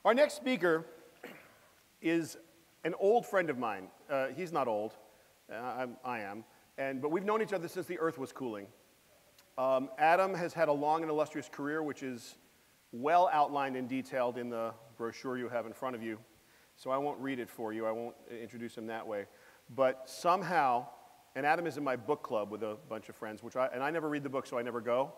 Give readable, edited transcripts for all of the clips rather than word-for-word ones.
Our next speaker is an old friend of mine. He's not old, I am, but we've known each other since the Earth was cooling. Adam has had a long and illustrious career, which is well outlined and detailed in the brochure you have in front of you. So I won't read it for you. I won't introduce him that way. But somehow, and Adam is in my book club with a bunch of friends, and I never read the book, so I never go.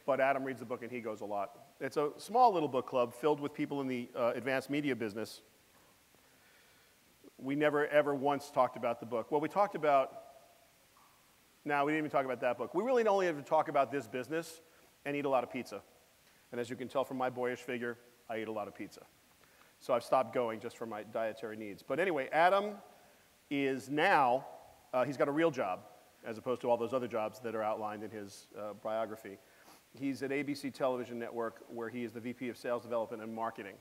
But Adam reads the book, and he goes a lot. It's a small little book club filled with people in the advanced media business. We never, ever once talked about the book. Well, we talked about, no, we didn't even talk about that book. We really only have to talk about this business and eat a lot of pizza. And as you can tell from my boyish figure, I eat a lot of pizza. So I've stopped going just for my dietary needs. But anyway, Adam is now, he's got a real job, as opposed to all those other jobs that are outlined in his biography. He's at ABC Television Network, where he is the VP of Sales Development and Marketing.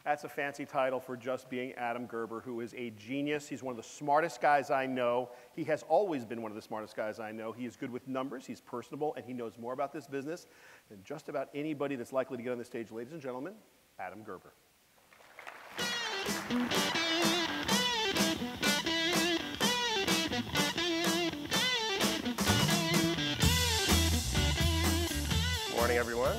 That's a fancy title for just being Adam Gerber, who is a genius. He's one of the smartest guys I know. He has always been one of the smartest guys I know. He is good with numbers, he's personable, and he knows more about this business than just about anybody that's likely to get on the stage. Ladies and gentlemen, Adam Gerber. Morning, everyone.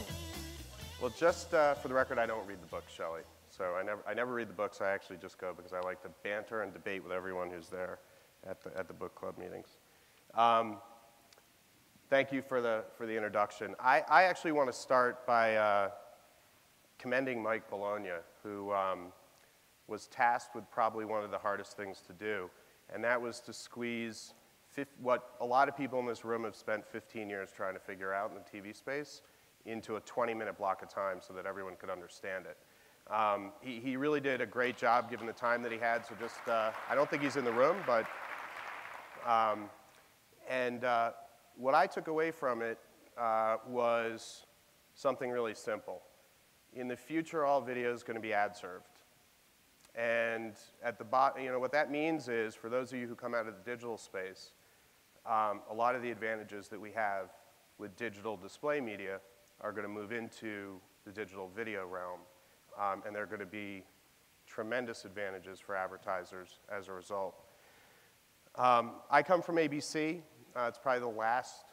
Well, just for the record, I don't read the books, Shelley. So I never read the books. I actually just go because I like to banter and debate with everyone who's there at the book club meetings. Thank you for the introduction. I actually want to start by commending Mike Bologna, who was tasked with probably one of the hardest things to do, and that was to squeeze what a lot of people in this room have spent 15 years trying to figure out in the TV space into a 20-minute block of time so that everyone could understand it. He really did a great job given the time that he had, so just, I don't think he's in the room, but, what I took away from it was something really simple. In the future, all video is going to be ad-served. And at the bottom, you know, what that means is, for those of you who come out of the digital space, a lot of the advantages that we have with digital display media are going to move into the digital video realm. And there are going to be tremendous advantages for advertisers as a result. I come from ABC. It's probably the last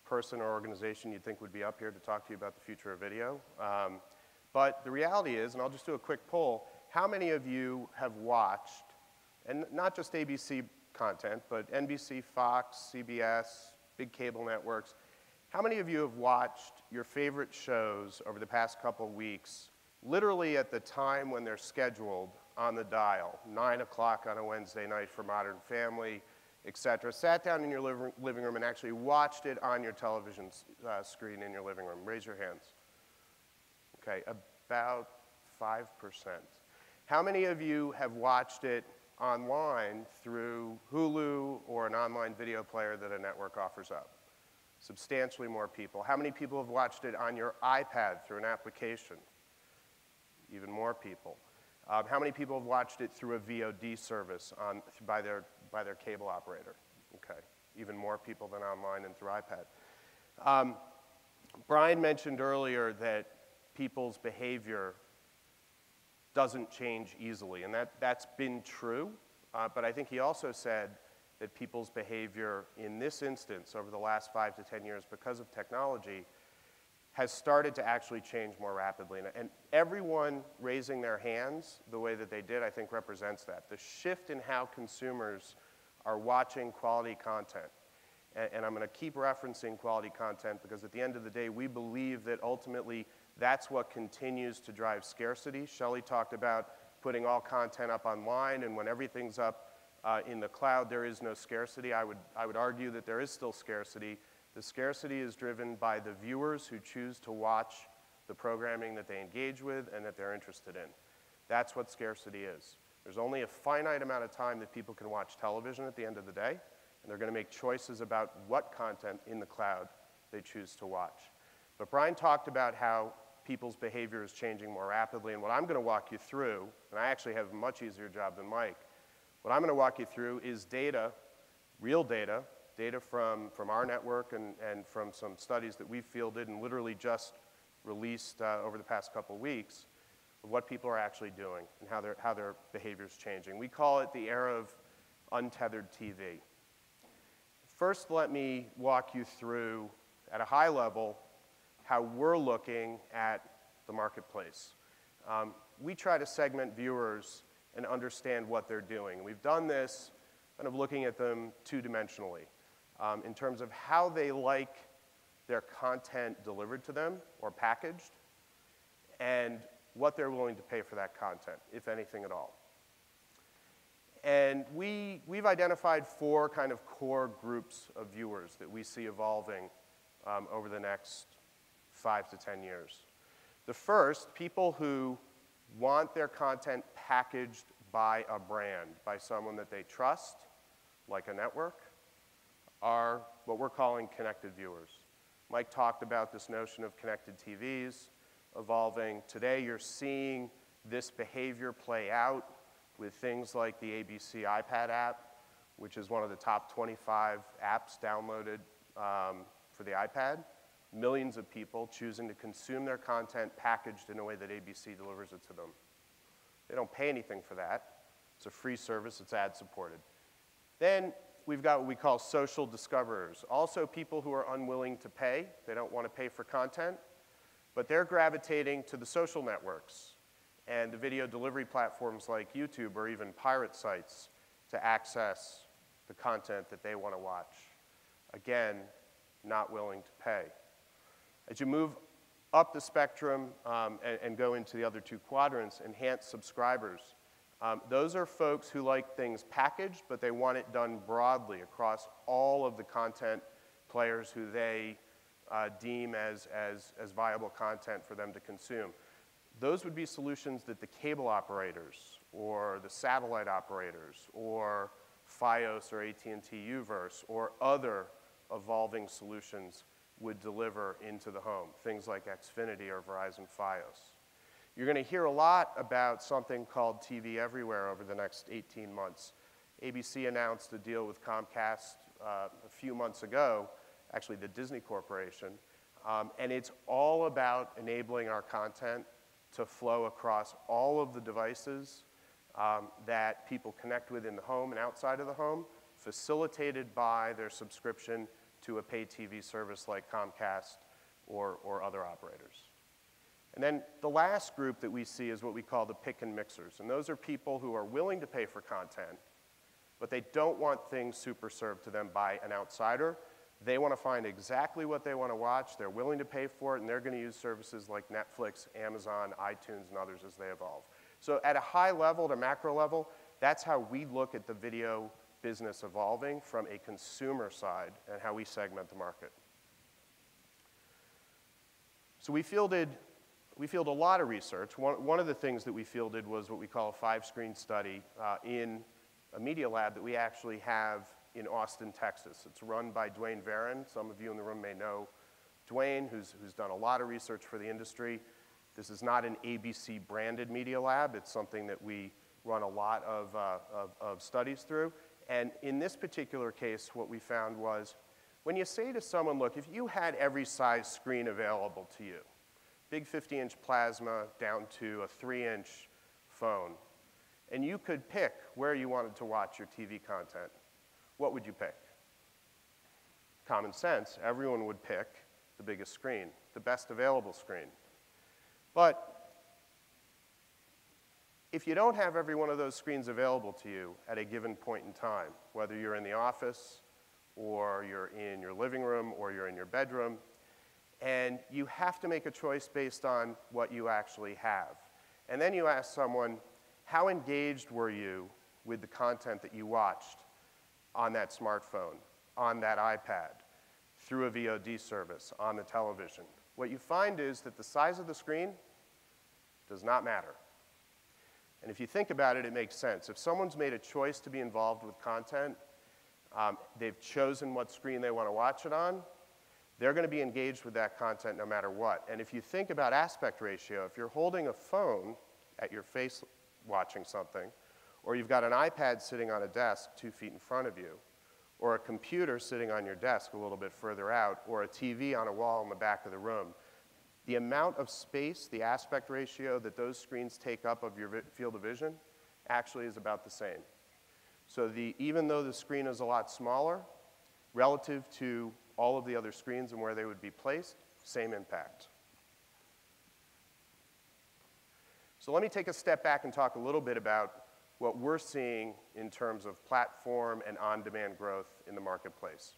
person or organization you'd think would be up here to talk to you about the future of video. But the reality is, and I'll just do a quick poll, how many of you have watched, and not just ABC content, but NBC, Fox, CBS, big cable networks, how many of you have watched your favorite shows over the past couple weeks literally at the time when they're scheduled on the dial, 9 o'clock on a Wednesday night for Modern Family, et cetera, sat down in your living room and actually watched it on your television screen in your living room? Raise your hands. Okay, about 5%. How many of you have watched it online through Hulu or an online video player that a network offers up? Substantially more people. How many people have watched it on your iPad through an application? Even more people. How many people have watched it through a VOD service by their cable operator? Okay, even more people than online and through iPad. Brian mentioned earlier that people's behavior doesn't change easily, and that's been true, but I think he also said that people's behavior in this instance over the last 5 to 10 years because of technology has started to actually change more rapidly. And everyone raising their hands the way that they did, I think, represents that. The shift in how consumers are watching quality content. And I'm going to keep referencing quality content because at the end of the day, we believe that ultimately that's what continues to drive scarcity. Shelley talked about putting all content up online, and when everything's up in the cloud, there is no scarcity. I would argue that there is still scarcity. The scarcity is driven by the viewers who choose to watch the programming that they engage with and that they're interested in. That's what scarcity is. There's only a finite amount of time that people can watch television at the end of the day, and they're going to make choices about what content in the cloud they choose to watch. But Brian talked about how people's behavior is changing more rapidly, and what I'm going to walk you through, and I actually have a much easier job than Mike, what I'm going to walk you through is data, real data from our network and from some studies that we've fielded and literally just released over the past couple weeks, of what people are actually doing and how their behavior is changing. We call it the era of untethered TV. First, let me walk you through, at a high level, how we're looking at the marketplace. We try to segment viewers and understand what they're doing. We've done this kind of looking at them two-dimensionally in terms of how they like their content delivered to them or packaged, and what they're willing to pay for that content, if anything at all. And we've identified 4 kind of core groups of viewers that we see evolving over the next 5 to 10 years. The first, people who want their content packaged by a brand, by someone that they trust, like a network, are what we're calling connected viewers. Mike talked about this notion of connected TVs evolving. Today, you're seeing this behavior play out with things like the ABC iPad app, which is one of the top 25 apps downloaded for the iPad. Millions of people choosing to consume their content packaged in a way that ABC delivers it to them. They don't pay anything for that. It's a free service. It's ad-supported. Then we've got what we call social discoverers, also people who are unwilling to pay. They don't want to pay for content, but they're gravitating to the social networks and the video delivery platforms like YouTube or even pirate sites to access the content that they want to watch. Again, not willing to pay. As you move up the spectrum and go into the other 2 quadrants, enhanced subscribers. Those are folks who like things packaged, but they want it done broadly across all of the content players who they deem as viable content for them to consume. Those would be solutions that the cable operators or the satellite operators or Fios or AT&T Uverse or other evolving solutions would deliver into the home, things like Xfinity or Verizon Fios. You're going to hear a lot about something called TV Everywhere over the next 18 months. ABC announced a deal with Comcast a few months ago, actually the Disney Corporation, and it's all about enabling our content to flow across all of the devices that people connect with in the home and outside of the home, facilitated by their subscription to a pay TV service like Comcast or other operators. And then the last group that we see is what we call the pick and mixers. And those are people who are willing to pay for content, but they don't want things super served to them by an outsider. They want to find exactly what they want to watch. They're willing to pay for it, and they're going to use services like Netflix, Amazon, iTunes, and others as they evolve. So at a high level to macro level, that's how we look at the video business evolving from a consumer side and how we segment the market. So we fielded a lot of research. One of the things that we fielded was what we call a 5-screen study in a media lab that we actually have in Austin, Texas. It's run by Dwayne Varon. Some of you in the room may know Dwayne, who's done a lot of research for the industry. This is not an ABC branded media lab. It's something that we run a lot of studies through. And in this particular case, what we found was, when you say to someone, look, if you had every size screen available to you, big 50-inch plasma down to a 3-inch phone, and you could pick where you wanted to watch your TV content, what would you pick? Common sense, everyone would pick the biggest screen, the best available screen. But if you don't have every one of those screens available to you at a given point in time, whether you're in the office or you're in your living room or you're in your bedroom, and you have to make a choice based on what you actually have. And then you ask someone, how engaged were you with the content that you watched on that smartphone, on that iPad, through a VOD service, on the television? What you find is that the size of the screen does not matter. And if you think about it, it makes sense. If someone's made a choice to be involved with content, they've chosen what screen they want to watch it on, they're going to be engaged with that content no matter what. And if you think about aspect ratio, if you're holding a phone at your face watching something, or you've got an iPad sitting on a desk 2 feet in front of you, or a computer sitting on your desk a little bit further out, or a TV on a wall in the back of the room, the amount of space, the aspect ratio that those screens take up of your field of vision actually is about the same. So even though the screen is a lot smaller, relative to all of the other screens and where they would be placed, same impact. So let me take a step back and talk a little bit about what we're seeing in terms of platform and on-demand growth in the marketplace.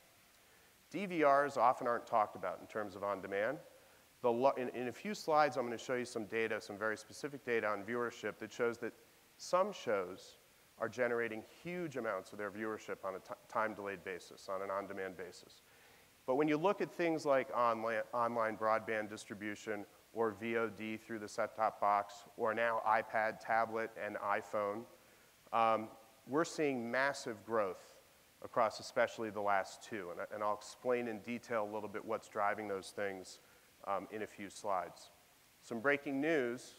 DVRs often aren't talked about in terms of on-demand. In a few slides, I'm going to show you some data, some very specific data on viewership that shows that some shows are generating huge amounts of their viewership on a time-delayed basis, on an on-demand basis. But when you look at things like online broadband distribution or VOD through the set-top box, or now iPad, tablet, and iPhone, we're seeing massive growth across especially the last two. And I'll explain in detail a little bit what's driving those things in a few slides. Some breaking news.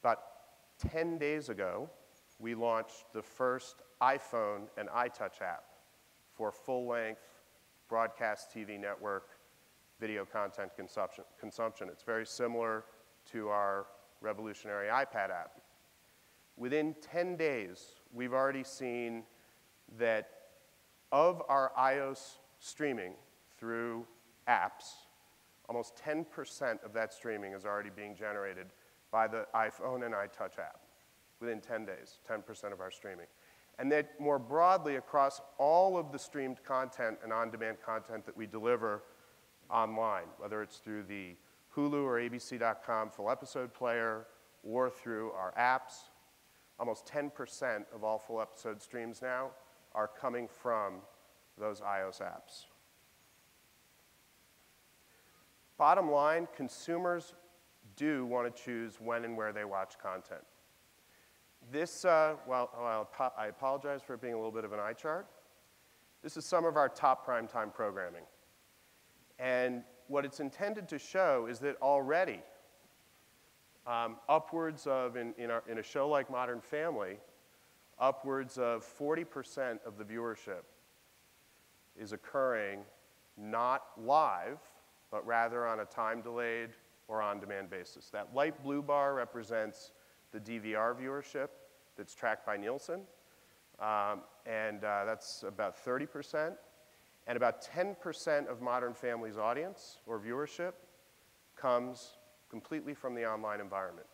About 10 days ago, we launched the first iPhone and iTouch app for full-length broadcast TV network video content consumption. It's very similar to our revolutionary iPad app. Within 10 days, we've already seen that of our iOS streaming through apps, almost 10% of that streaming is already being generated by the iPhone and iTouch app. Within 10 days, 10% of our streaming. And that more broadly across all of the streamed content and on-demand content that we deliver online, whether it's through the Hulu or ABC.com full episode player or through our apps, almost 10% of all full episode streams now are coming from those iOS apps. Bottom line, consumers do want to choose when and where they watch content. This, I apologize for it being a little bit of an eye chart. This is some of our top primetime programming. And what it's intended to show is that already, upwards of, in a show like Modern Family, upwards of 40% of the viewership is occurring not live, but rather on a time-delayed or on-demand basis. That light blue bar represents the DVR viewership that's tracked by Nielsen, and that's about 30%. And about 10% of Modern Family's audience or viewership comes completely from the online environment.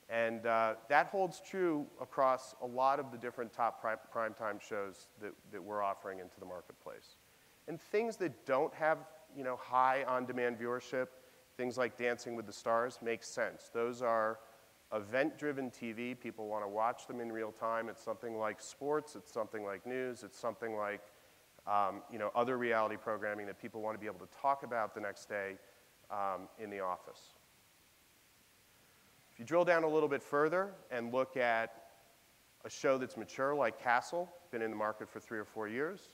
And that holds true across a lot of the different top primetime shows that we're offering into the marketplace. And things that don't have high on-demand viewership, things like Dancing with the Stars, make sense. Those are event-driven TV. People want to watch them in real time. It's something like sports. It's something like news. It's something like other reality programming that people want to be able to talk about the next day in the office. If you drill down a little bit further and look at a show that's mature like Castle, been in the market for 3 or 4 years,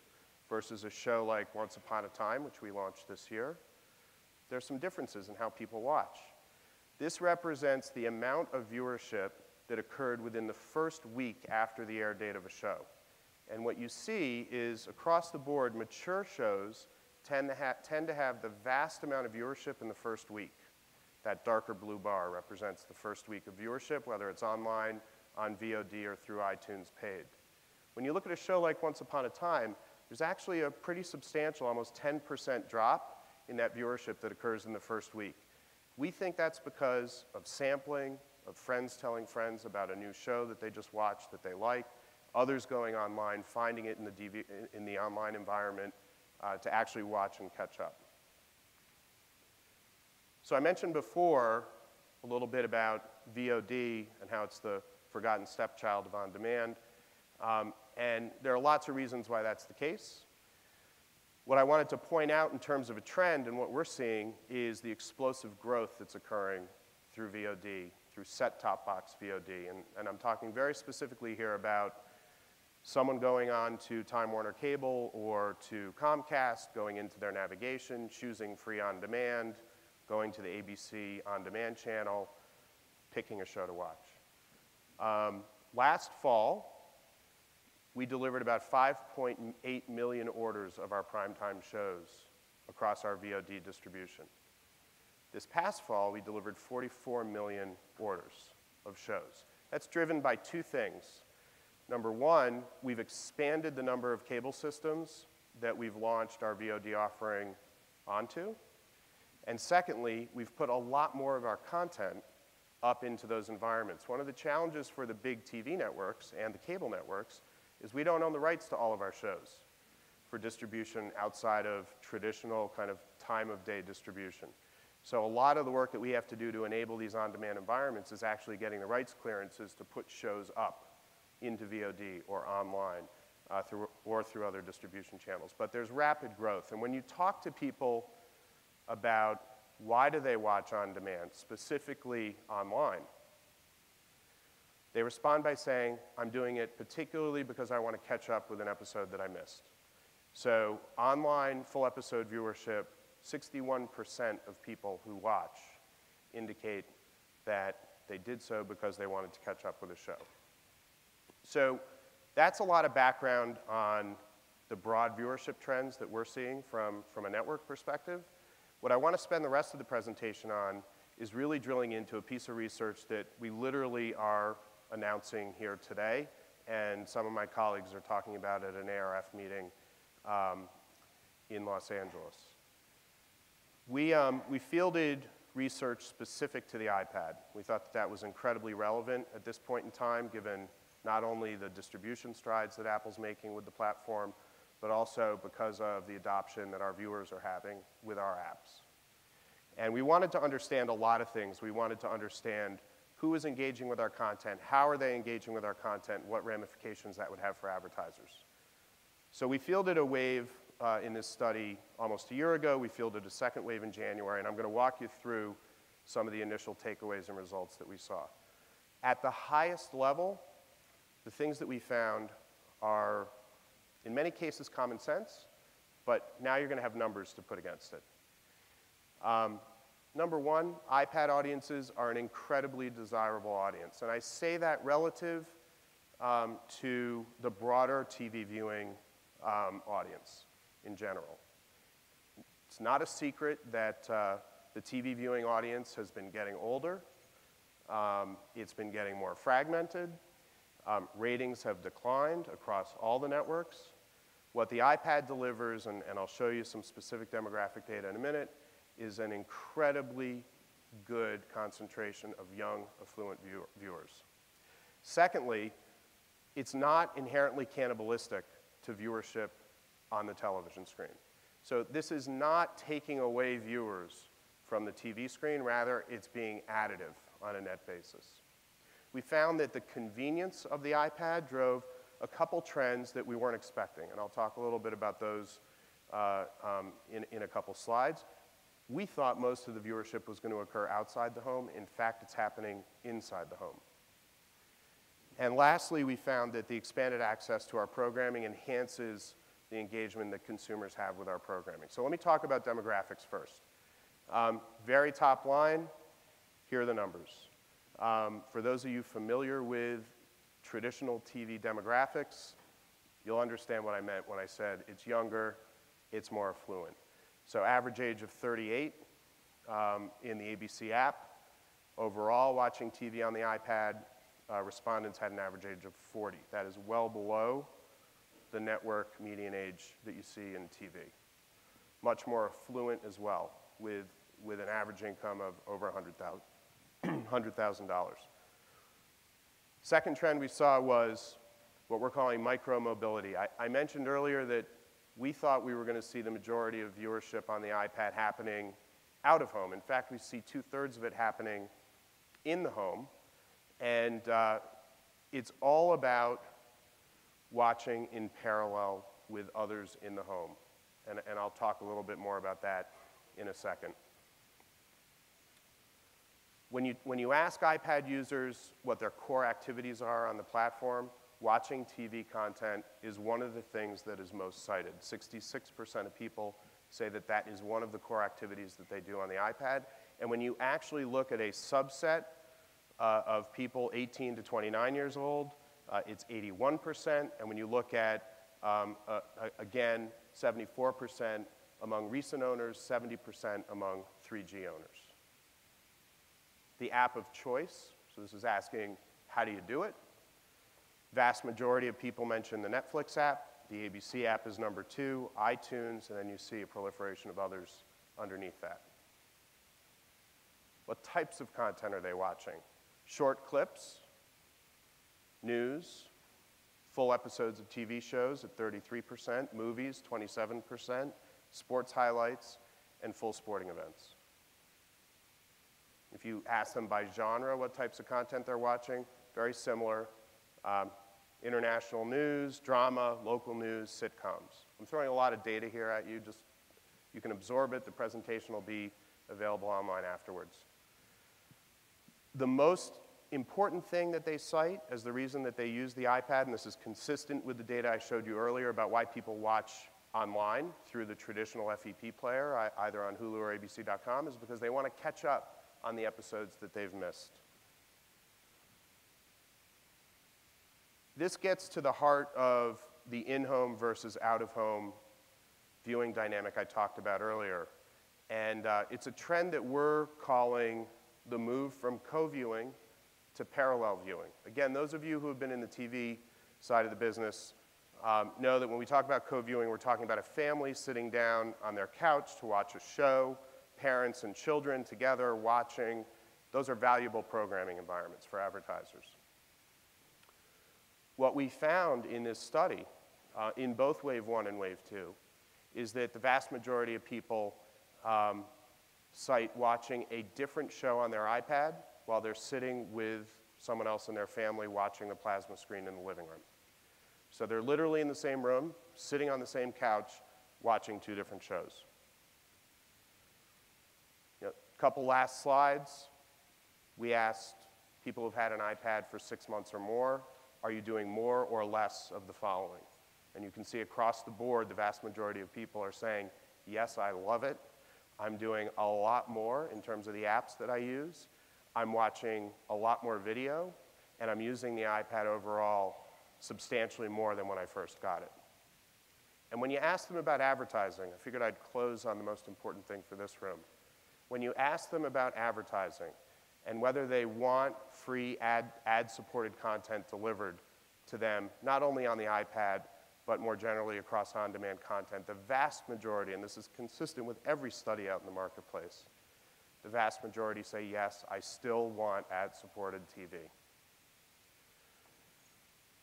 versus a show like Once Upon a Time, which we launched this year, there's some differences in how people watch. This represents the amount of viewership that occurred within the first week after the air date of a show. And what you see is, across the board, mature shows tend to have the vast amount of viewership in the first week. That darker blue bar represents the first week of viewership, whether it's online, on VOD, or through iTunes paid. When you look at a show like Once Upon a Time, there's actually a pretty substantial, almost 10% drop in that viewership that occurs in the first week. We think that's because of sampling, of friends telling friends about a new show that they just watched that they like, others going online, finding it in the online environment to actually watch and catch up. So I mentioned before a little bit about VOD and how it's the forgotten stepchild of on-demand. And there are lots of reasons why that's the case. What I wanted to point out in terms of a trend and what we're seeing is the explosive growth that's occurring through VOD, through set-top box VOD. And I'm talking very specifically here about someone going on to Time Warner Cable or to Comcast, going into their navigation, choosing free on-demand, going to the ABC on-demand channel, picking a show to watch. Last fall, we delivered about 5.8 million orders of our primetime shows across our VOD distribution. This past fall, we delivered 44 million orders of shows. That's driven by two things. Number one, we've expanded the number of cable systems that we've launched our VOD offering onto. And secondly, we've put a lot more of our content up into those environments. One of the challenges for the big TV networks and the cable networks is we don't own the rights to all of our shows for distribution outside of traditional kind of time of day distribution. So a lot of the work that we have to do to enable these on-demand environments is actually getting the rights clearances to put shows up into VOD or online through other distribution channels. But there's rapid growth. And when you talk to people about why do they watch on demand, specifically online, they respond by saying, I'm doing it particularly because I want to catch up with an episode that I missed. So online full episode viewership, 61% of people who watch indicate that they did so because they wanted to catch up with a show. So that's a lot of background on the broad viewership trends that we're seeing from a network perspective. What I want to spend the rest of the presentation on is really drilling into a piece of research that we literally are announcing here today, and some of my colleagues are talking about at an ARF meeting in Los Angeles. We fielded research specific to the iPad. We thought that was incredibly relevant at this point in time, given not only the distribution strides that Apple's making with the platform, but also because of the adoption that our viewers are having with our apps. And we wanted to understand a lot of things. We wanted to understand who is engaging with our content, how are they engaging with our content, what ramifications that would have for advertisers. So we fielded a wave in this study almost a year ago. We fielded a second wave in January, and I'm going to walk you through some of the initial takeaways and results that we saw. At the highest level, the things that we found are, in many cases, common sense, but now you're going to have numbers to put against it. Number one, iPad audiences are an incredibly desirable audience, and I say that relative to the broader TV viewing audience in general. It's not a secret that the TV viewing audience has been getting older. It's been getting more fragmented. Ratings have declined across all the networks. What the iPad delivers, and I'll show you some specific demographic data in a minute, is an incredibly good concentration of young, affluent viewers. Secondly, it's not inherently cannibalistic to viewership on the television screen. So this is not taking away viewers from the TV screen, rather it's being additive on a net basis. We found that the convenience of the iPad drove a couple trends that we weren't expecting, and I'll talk a little bit about those in a couple slides. We thought most of the viewership was going to occur outside the home. In fact, it's happening inside the home. And lastly, we found that the expanded access to our programming enhances the engagement that consumers have with our programming. So let me talk about demographics first. Very top line, here are the numbers. For those of you familiar with traditional TV demographics, you'll understand what I meant when I said it's younger, it's more affluent. So average age of 38 in the ABC app. Overall, watching TV on the iPad, respondents had an average age of 40. That is well below the network median age that you see in TV. Much more affluent as well, with an average income of over $100,000. Second trend we saw was what we're calling micromobility. I mentioned earlier that we thought we were going to see the majority of viewership on the iPad happening out of home. In fact, we see 2/3 of it happening in the home. And it's all about watching in parallel with others in the home. And I'll talk a little bit more about that in a second. When you ask iPad users what their core activities are on the platform, watching TV content is one of the things that is most cited. 66% of people say that that is one of the core activities that they do on the iPad. And when you actually look at a subset of people 18 to 29 years old, it's 81%. And when you look at, again, 74% among recent owners, 70% among 3G owners. the app of choice. So this is asking, how do you do it? Vast majority of people mention the Netflix app. The ABC app is number 2, iTunes, and then you see a proliferation of others underneath that. What types of content are they watching? Short clips, news, full episodes of TV shows at 33%, movies 27%, sports highlights, and full sporting events. If you ask them by genre what types of content they're watching, very similar. International news, drama, local news, sitcoms. I'm throwing a lot of data here at you. Just, you can absorb it. The presentation will be available online afterwards. The most important thing that they cite as the reason that they use the iPad, and this is consistent with the data I showed you earlier about why people watch online through the traditional FEP player, either on Hulu or ABC.com, is because they want to catch up on the episodes that they've missed. This gets to the heart of the in-home versus out-of-home viewing dynamic I talked about earlier. And it's a trend that we're calling the move from co-viewing to parallel viewing. Again, those of you who have been in the TV side of the business know that when we talk about co-viewing, we're talking about a family sitting down on their couch to watch a show, parents and children together watching. Those are valuable programming environments for advertisers. What we found in this study, in both Wave 1 and Wave 2, is that the vast majority of people cite watching a different show on their iPad while they're sitting with someone else in their family watching the plasma screen in the living room. So they're literally in the same room, sitting on the same couch, watching 2 different shows. Couple last slides. We asked people who've had an iPad for 6 months or more, are you doing more or less of the following? And you can see across the board, the vast majority of people are saying, yes, I love it. I'm doing a lot more in terms of the apps that I use. I'm watching a lot more video, and I'm using the iPad overall substantially more than when I first got it. And when you ask them about advertising, I figured I'd close on the most important thing for this room. When you ask them about advertising and whether they want free ad-supported content delivered to them, not only on the iPad, but more generally across on-demand content, the vast majority, and this is consistent with every study out in the marketplace, the vast majority say, yes, I still want ad-supported TV.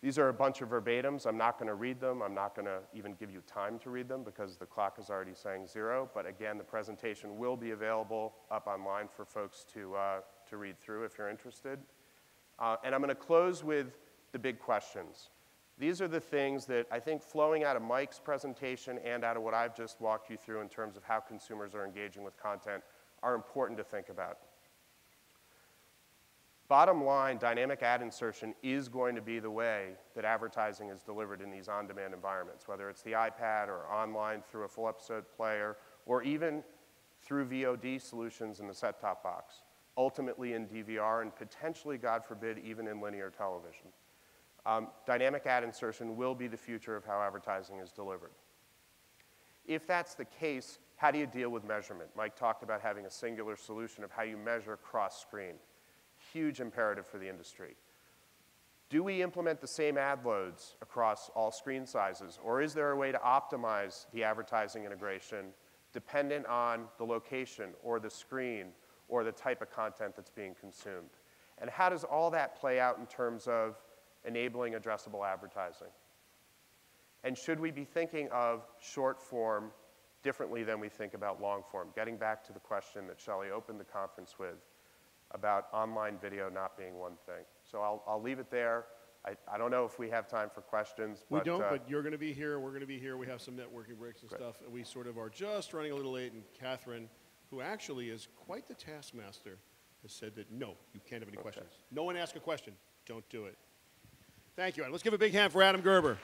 These are a bunch of verbatims. I'm not going to read them. I'm not going to even give you time to read them because the clock is already saying 0. But again, the presentation will be available up online for folks to read through if you're interested. And I'm going to close with the big questions. These are the things that I think flowing out of Mike's presentation and out of what I've just walked you through in terms of how consumers are engaging with content are important to think about. Bottom line, dynamic ad insertion is going to be the way that advertising is delivered in these on-demand environments, whether it's the iPad or online through a full episode player, or even through VOD solutions in the set-top box, ultimately in DVR, and potentially, God forbid, even in linear television. Dynamic ad insertion will be the future of how advertising is delivered. If that's the case, how do you deal with measurement? Mike talked about having a singular solution of how you measure cross-screen. Huge imperative for the industry. Do we implement the same ad loads across all screen sizes, or is there a way to optimize the advertising integration dependent on the location or the screen or the type of content that's being consumed? And how does all that play out in terms of enabling addressable advertising? And should we be thinking of short form differently than we think about long form? Getting back to the question that Shelley opened the conference with about online video not being one thing. So I'll leave it there. I don't know if we have time for questions. We don't, but you're going to be here, we're going to be here. We have some networking breaks and stuff, and we sort of are just running a little late, and Catherine, who actually is quite the taskmaster, has said that no, you can't have any questions. No one ask a question. Don't do it. Thank you. Let's give a big hand for Adam Gerber.